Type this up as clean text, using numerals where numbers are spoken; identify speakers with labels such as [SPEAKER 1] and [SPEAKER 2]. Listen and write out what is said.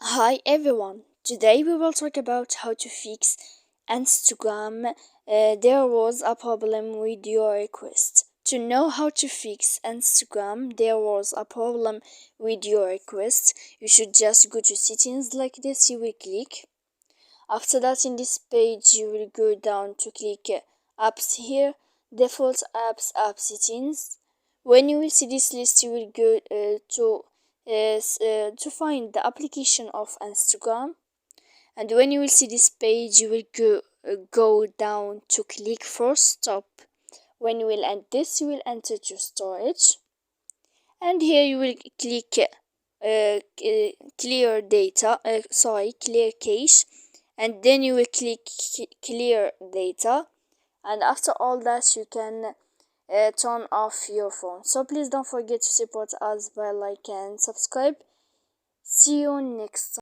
[SPEAKER 1] Hi everyone, today we will talk about how to fix Instagram. There was a problem with your request. To know how to fix Instagram, there was a problem with your request. You should just go to settings like this, you will click. After that, in this page, you will go down to click apps here, default apps, app settings. When you will see this list, you will go to find the application of Instagram. And when you will see this page, you will go down to click for stop. When you will end this, you will enter to storage, and here you will click clear data. Clear cache, and then you will click clear data. And after all that, you can turn off your phone. So please don't forget to support us by like and subscribe. See you next time.